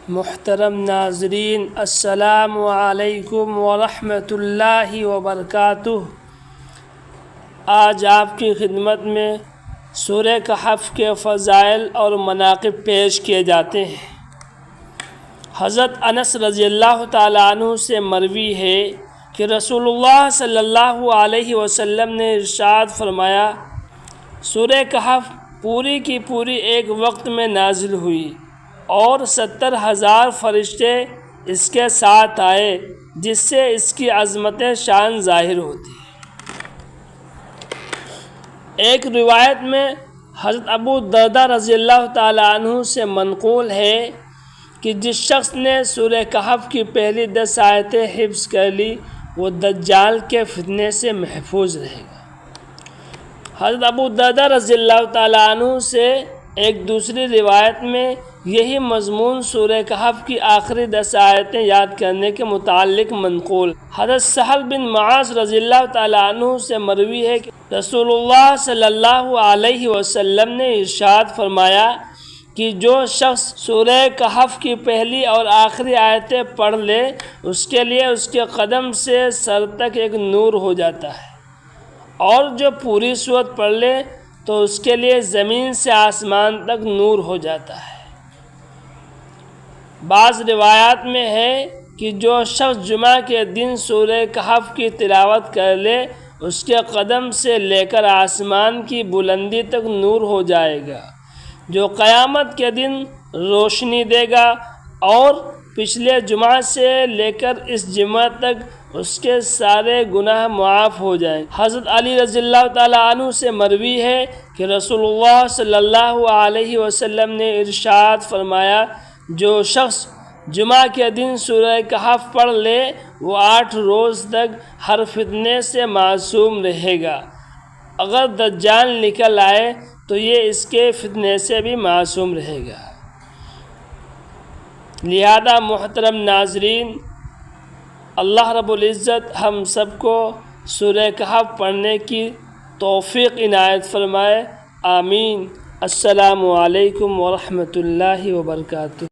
محترم ناظرین، السلام علیکم ورحمۃ اللہ وبرکاتہ۔ آج آپ کی خدمت میں سورہ کہف کے فضائل اور مناقب پیش کیے جاتے ہیں۔ حضرت انس رضی اللہ تعالیٰ عنہ سے مروی ہے کہ رسول اللہ صلی اللہ علیہ وسلم نے ارشاد فرمایا، سورہ کہف پوری کی پوری ایک وقت میں نازل ہوئی اور 70,000 فرشتے اس کے ساتھ آئے، جس سے اس کی عظمت شان ظاہر ہوتی ہے۔ ایک روایت میں حضرت ابو درداء رضی اللہ تعالیٰ عنہ سے منقول ہے کہ جس شخص نے سورہ کہف کی پہلی 10 آیتیں حفظ کر لی وہ دجال کے فتنے سے محفوظ رہے گا۔ حضرت ابو درداء رضی اللہ تعالیٰ عنہ سے ایک دوسری روایت میں یہی مضمون سورہ کہف کی آخری 10 آیتیں یاد کرنے کے متعلق منقول۔ حضرت سہل بن معاذ رضی اللہ تعالیٰ عنہ سے مروی ہے کہ رسول اللہ صلی اللہ علیہ وسلم نے ارشاد فرمایا کہ جو شخص سورہ کہف کی پہلی اور آخری آیتیں پڑھ لے اس کے لیے اس کے قدم سے سر تک ایک نور ہو جاتا ہے، اور جو پوری سورت پڑھ لے تو اس کے لیے زمین سے آسمان تک نور ہو جاتا ہے۔ بعض روایات میں ہے کہ جو شخص جمعہ کے دن سورہ کہف کی تلاوت کر لے اس کے قدم سے لے کر آسمان کی بلندی تک نور ہو جائے گا، جو قیامت کے دن روشنی دے گا، اور پچھلے جمعہ سے لے کر اس جمعہ تک اس کے سارے گناہ معاف ہو جائیں۔ حضرت علی رضی اللہ تعالیٰ عنہ سے مروی ہے کہ رسول اللہ صلی اللہ علیہ وسلم نے ارشاد فرمایا، جو شخص جمعہ کے دن سورہ کہف پڑھ لے وہ 8 روز تک ہر فتنے سے معصوم رہے گا۔ اگر دجال نکل آئے تو یہ اس کے فتنے سے بھی معصوم رہے گا۔ لہذا محترم ناظرین، اللہ رب العزت ہم سب کو سورہ کہف پڑھنے کی توفیق عنایت فرمائے، آمین۔ السلام علیکم ورحمۃ اللہ وبرکاتہ۔